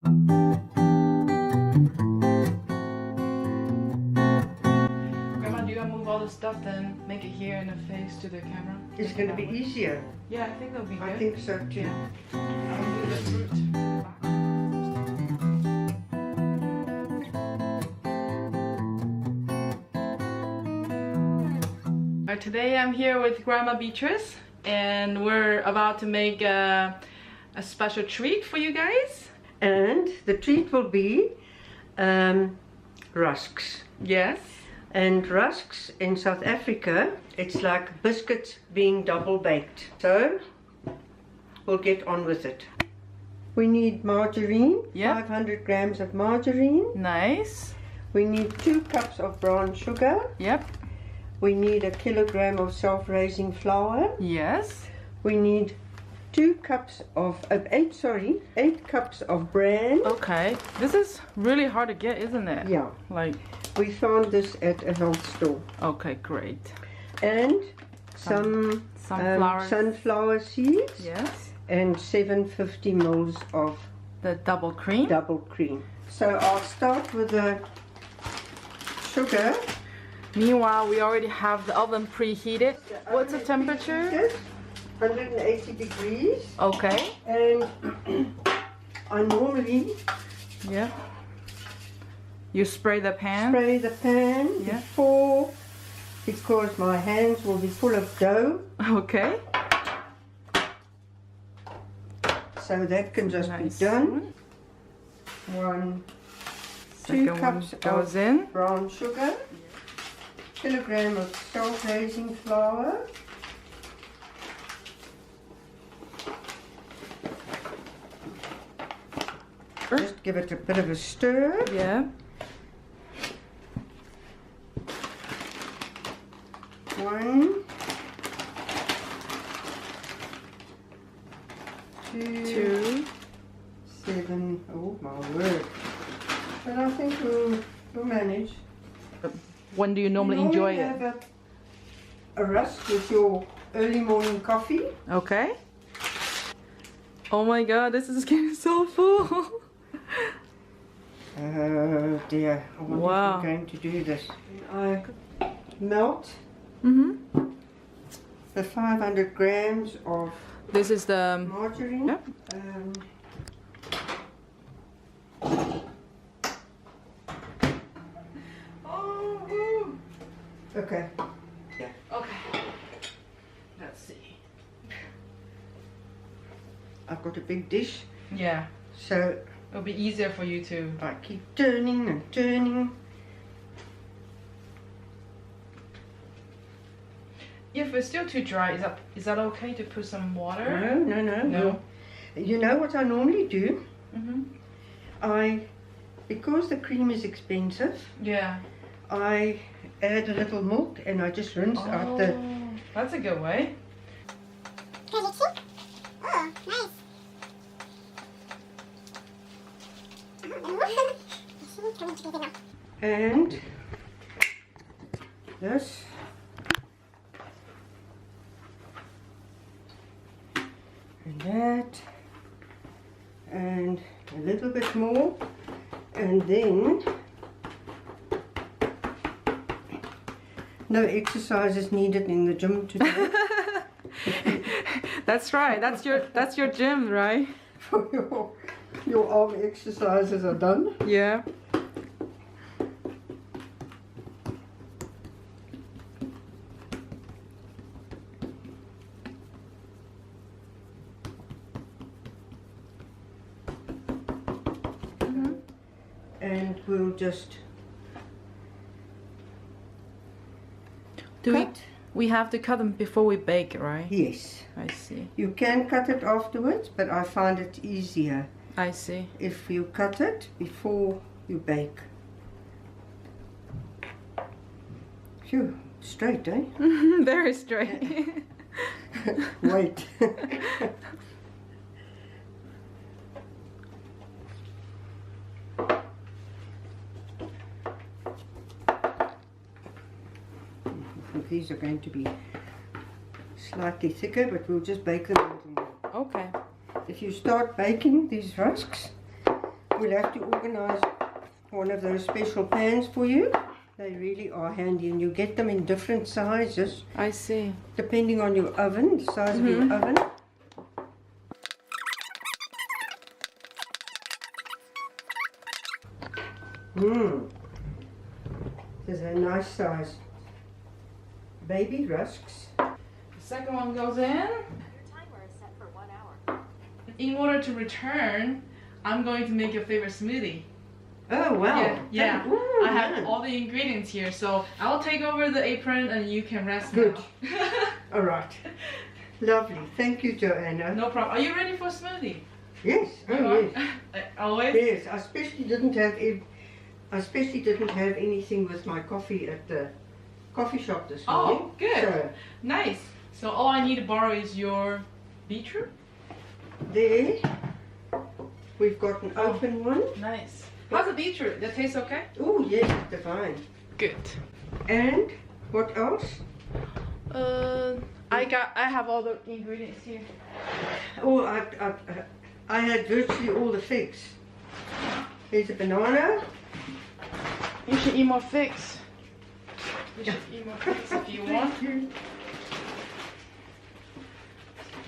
Grandma, do you want to move all the stuff then make it here and the face to the camera? It's going to be easier. Yeah, I think that'll be good. I think so too. Yeah. I'll do the fruit. Today I'm here with Grandma Beatrice and we're about to make a special treat for you guys. And the treat will be rusks. Yes. And rusks in South Africa, it's like biscuits being double baked. So we'll get on with it. We need margarine, 500 grams of margarine. Nice. We need 2 cups of brown sugar. Yep. We need a kilogram of self-raising flour. Yes. We need 8 cups of bran. Okay. This is really hard to get, isn't it? Yeah. Like, we found this at a health store. okay, great. And some sunflower seeds. Yes. And 750 mils of The double cream. So I'll start with the sugar. Meanwhile, we already have the oven preheated. What's the temperature? 180 degrees. Okay. And I normally You spray the pan? Before, because my hands will be full of dough. Okay. So that can just be done. 2 cups goes of in. brown sugar. Kilogram of self-raising flour. Just give it a bit of a stir. Yeah. 1, 2, 7. Oh my word! But I think we'll manage. When do you normally enjoy it? Have a rusk with your early morning coffee. Okay. Oh my god, this is getting so full. Oh dear, I wonder if I'm going to do this. I melt the 500 grams of This is the margarine. Yep. Okay. Okay. Let's see. I've got a big dish. Yeah. So It'll be easier for you to. I keep turning and turning. If it's still too dry, is that okay to put some water? No. You know what I normally do? Because the cream is expensive, I add a little milk and I just rinse out the... That's a good way. Oh, nice. And this. And that. And a little bit more. And then no exercise is needed in the gym today. That's right. That's your gym, right? Your arm exercises are done. Yeah. And we'll just we have to cut them before we bake, right? Yes. I see. You can cut it afterwards, but I find it easier. I see. If you cut it before you bake. Phew, straight, eh? Very straight. Wait. These are going to be slightly thicker, but we'll just bake them a little more. Okay. If you start baking these rusks, We'll have to organize one of those special pans for you. They really are handy, and you get them in different sizes I see. depending on your oven, the size of your oven. This is a nice size. Baby rusks. The second one goes in. Your timer is set for 1 hour. In order to return, I'm going to make your favorite smoothie. Oh wow! Yeah. Ooh, I have man. all the ingredients here, so I'll take over the apron and you can rest Good. now. All right. Lovely. Thank you, Joanna. No problem. Are you ready for a smoothie? Yes. You Oh are? yes. Always? Yes. I especially didn't have anything with my coffee at the coffee shop this morning. Oh, good. So Nice. So all I need to borrow is your beetroot. there, we've got an open one. Nice. How's the beetroot? That tastes okay? Oh yes, divine. Good. And what else? I have all the ingredients here. Oh, I had virtually all the figs. There's a banana. You should eat more figs. You should eat more figs if you want.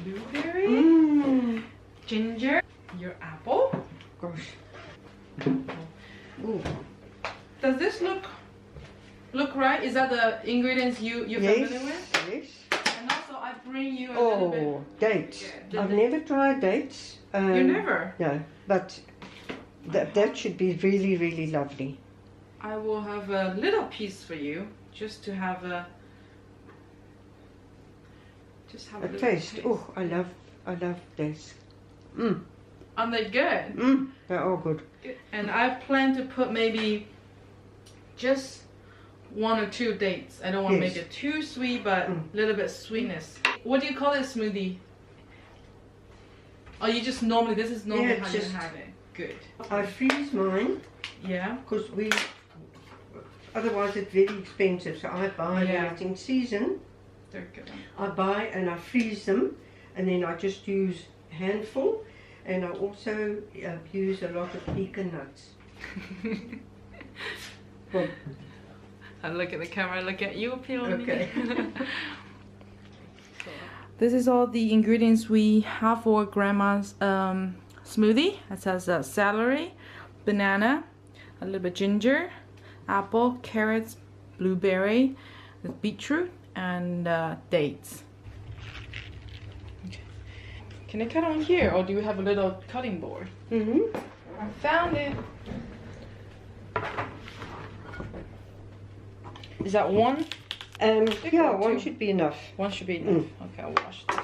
Blueberry, Mmm. ginger, your apple. Gosh. Ooh. Does this look right? Is that the ingredients you're familiar with? Yes. And also I bring you a little bit. Oh, dates. Yeah. I've never tried dates. You never? No, but that should be really, really lovely. I will have a little piece for you, just to have a A little taste. Oh, I love this. Mmm. Aren't they good? Mmm. They're all good. And I plan to put maybe just 1 or 2 dates. I don't want to Yes. make it too sweet, but a little bit sweetness. What do you call it, smoothie? Oh, you just normally, this is normally Yeah, how it's you just- have it. Good. I freeze mine Yeah. because otherwise it's very expensive. So I buy Yeah. when it's in season. They're good. I buy and I freeze them, and then I just use a handful, and I also use a lot of pecan nuts. Well, I look at the camera, look at you, Peony. okay. This is all the ingredients we have for Grandma's smoothie. It says celery, banana, a little bit ginger, apple, carrots, blueberry, beetroot, and dates. Okay. Can I cut on here, or do you have a little cutting board? Mm-hmm. I found it. Is that one? Yeah, or one 2? should be enough. One should be enough. Okay, I'll wash this.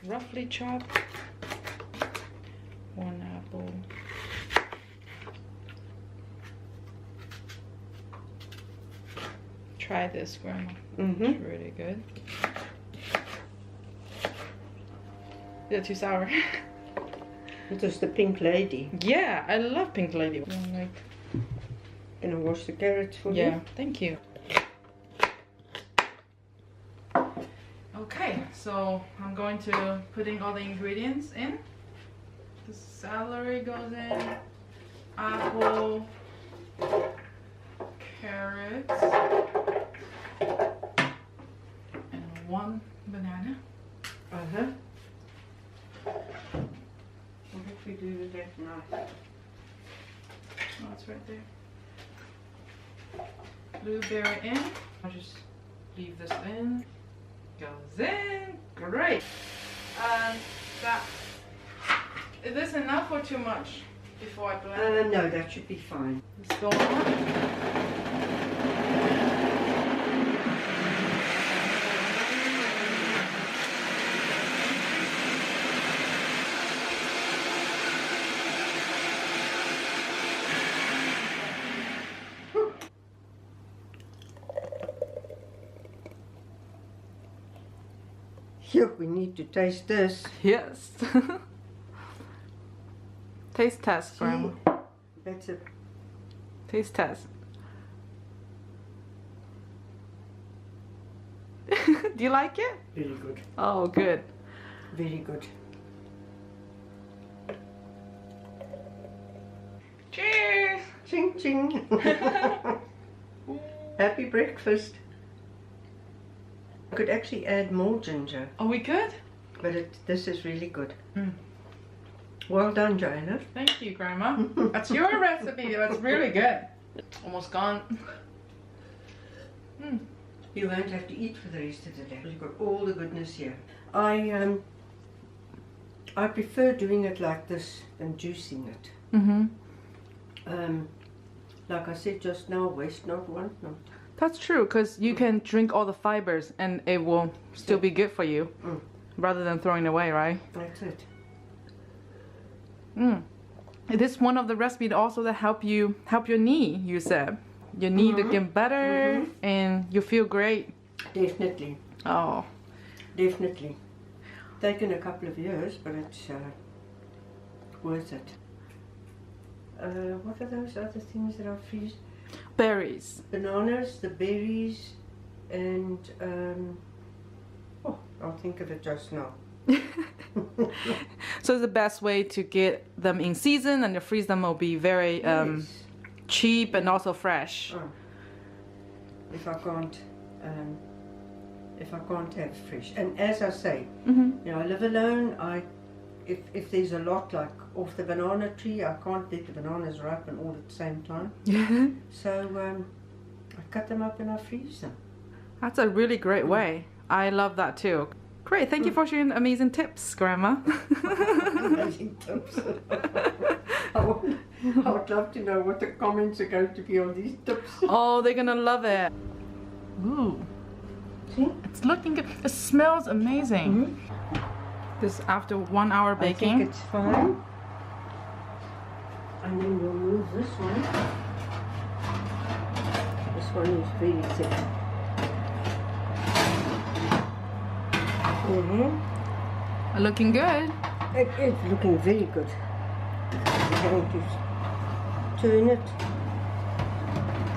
Roughly chopped. 1 apple. Try this, Grandma. Mm-hmm. It's really good. Is it too sour? It is the pink lady. Yeah, I love Pink Lady. Like, Can I wash the carrots for you? yeah, thank you. Okay, so I'm going to putting all the ingredients in. The celery goes in, apple, carrots, and 1 banana. Uh-huh. What if we do with that knife? Oh, it's right there. Blueberry in. I'll just leave this in. Goes in. Great. That. Is this enough or too much before I blend? No, that should be fine. Let's go on. Here, we need to taste this. Yes. Taste test, See? Grandma. That's a Taste test. Do you like it? very good. Oh, good. Very good. ching. Happy breakfast. I could actually add more ginger. Oh, we could? But this is really good. Well done, Joanna. Thank you, Grandma. That's your recipe. That's really good. Almost gone. You won't have to eat for the rest of the day. You've got all the goodness here. I prefer doing it like this than juicing it. Like I said just now, waste not, want not. That's true, because you can drink all the fibers and it will still be good for you, rather than throwing it away, right? That's it. It is one of the recipes also that help your knee, you said. Your knee to get better and you feel great. Definitely. Oh. Definitely. Taken a couple of years, but it's worth it. What are those other things that I freeze? Berries. Bananas, the berries, and I'll think of it just now. So the best way to get them in season and to freeze them will be very cheap and also fresh. If I can't have fresh, and as I say, you know, I live alone. If there's a lot like off the banana tree, I can't let the bananas ripen all at the same time. So I cut them up and I freeze them. That's a really great way. I love that too. Great, thank you for sharing amazing tips, Grandma. Amazing tips. I would love to know what the comments are going to be on these tips. Oh, they're gonna love it. Ooh. See? It's looking good. It smells amazing. This after 1 hour baking. I think it's fine. And then we'll move this one. This one is really thick. Looking good. It's looking very good. I'm going to turn it.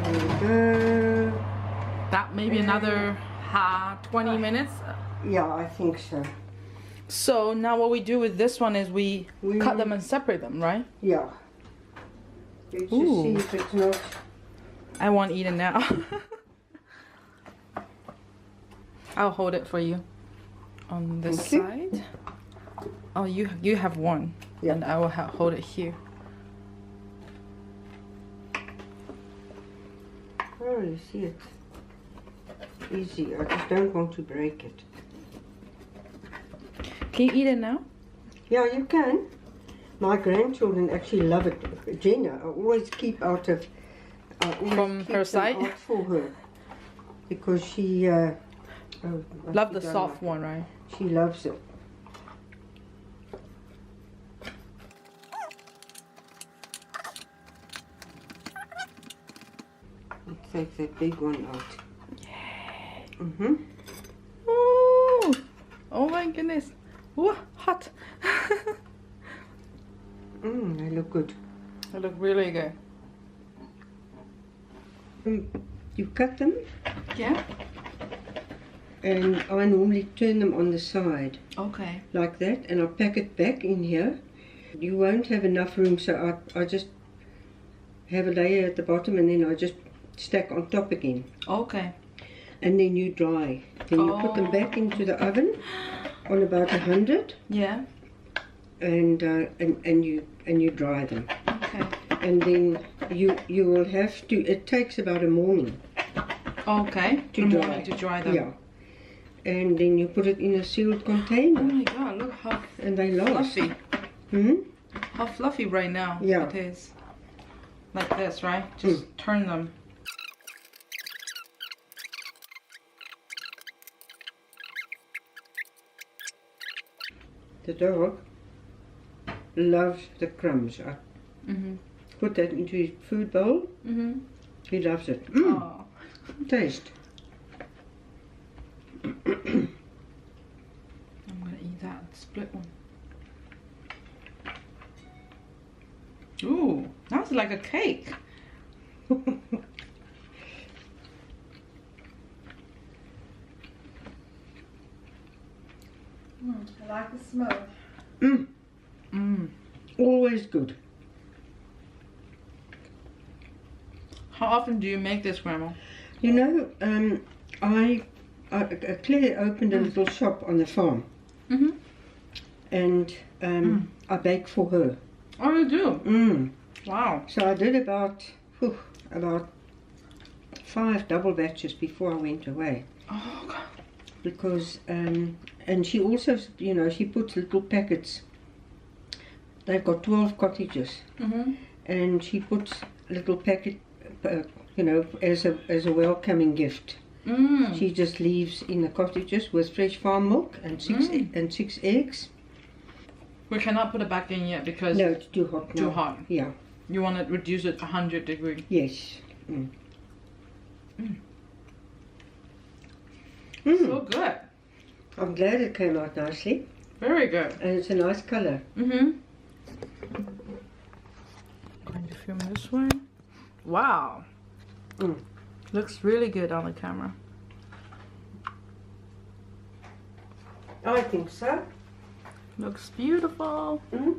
There we go. That maybe another 20 minutes. Yeah, I think so. So now what we do with this one is we cut them and separate them, right? Yeah. Let's just see if it's not. I won't eat it now. I'll hold it for you on this side. Oh, you have one. Yeah. And I will hold it here. Oh, you see it. Easy. I just don't want to break it. Can you eat it now? Yeah, you can. My grandchildren actually love it. Jenna, I always keep out of from her side for her because she love the soft one, right? She loves it. Let's take that big one out. Yeah. Ooh. Oh my goodness. Ooh, hot. They look good. They look really good. You cut them? Yeah. And I normally turn them on the side. Okay. Like that, and I'll pack it back in here. You won't have enough room, so I just have a layer at the bottom and then I just stack on top again. Okay. And then you dry. Then you put them back into the oven on about 100. Yeah. And you dry them. Okay. And then you will have to. It takes about a morning. Okay. To dry them. Yeah. And then you put it in a sealed container. Oh my god! Look how and they last. fluffy. How fluffy right now. Yeah. It is. Like this, right? Just turn them. The dog loves the crumbs. I put that into his food bowl. He loves it. Oh. Taste. I'm gonna eat that split one. Ooh, that's like a cake. I like the smell. Always good. How often do you make this, Grandma? You know, Claire opened a little shop on the farm. Mm-hmm. And I bake for her. Oh, you do? Wow. So I did about 5 double batches before I went away. Oh, God. Because, and she also, you know, she puts little packets. They've got 12 cottages. Mm-hmm. And she puts a little packet, you know, as a welcoming gift. She just leaves in the cottages with fresh farm milk and 6 eggs. We cannot put it back in yet because No, it's too hot now. too hot. Yeah. You want to reduce it 100 degrees. Yes. So good. I'm glad it came out nicely. Very good. And it's a nice colour. Mm-hmm. Going to film this one. Wow. Looks really good on the camera. I think so. Looks beautiful. Mm-hmm.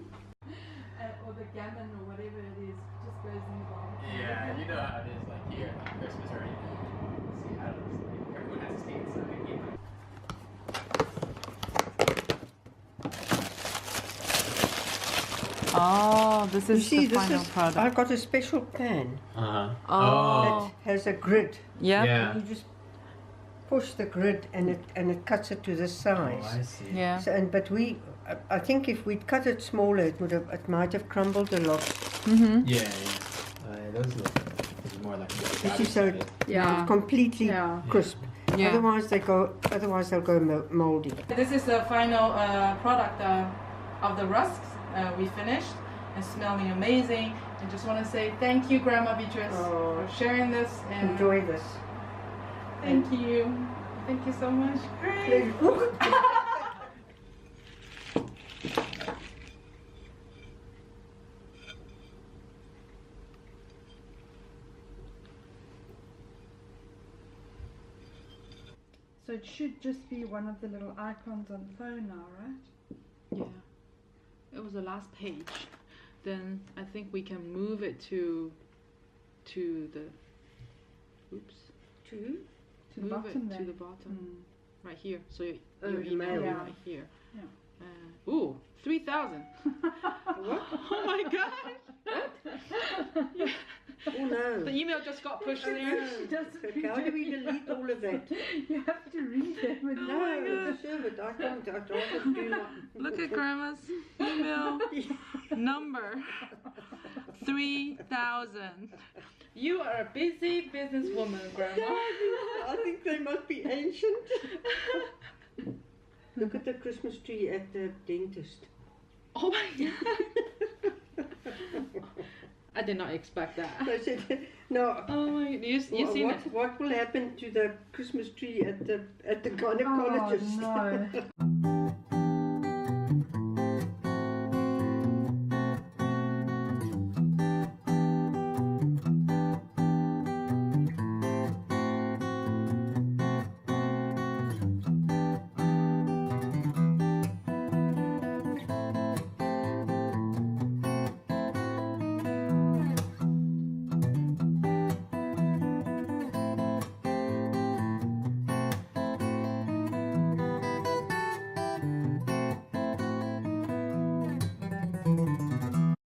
Or the gammon or whatever it is just goes in the bottom. Yeah, you know how it is like here at Christmas or anything. See how it looks like. Everyone has to stay inside. Oh, this You is see, the this final is, product. I've got a special pan Uh-huh. Oh. that has a grid. Yeah. Yeah. You just push the grid and it cuts it to this size. Oh, I see. Yeah. So, but I think if we'd cut it smaller, it might have crumbled a lot. Mm-hmm. Yeah, yeah. Those look more like You see, so Yeah. it's completely Yeah. crisp. Yeah. Otherwise they'll go moldy. This is the final product of the rusks. We finished. It's smelling amazing. I just want to say thank you, Grandma Beatrice, for sharing this. And Enjoy this. Thank you. Thank you so much. Great. So it should just be one of the little icons on the phone now, right? Yeah. It was the last page. Then I think we can move it to the. Oops. To the Move bottom it there. to the bottom. Right here. So your the email mail. is Yeah. right here. Yeah. Ooh, 3,000. What? Oh my gosh. Oh no. The email just got pushed through. How do we delete all of that? You have to read them. And No, sure, but I can't. I don't do not. Look at Grandma's email number. 3,000. You are a busy businesswoman, Grandma. I think they must be ancient. Look at the Christmas tree at the dentist. Oh my God. I did not expect that. I said, no. Oh my, you seen it? What will happen to the Christmas tree at the gynecologist? Oh, no.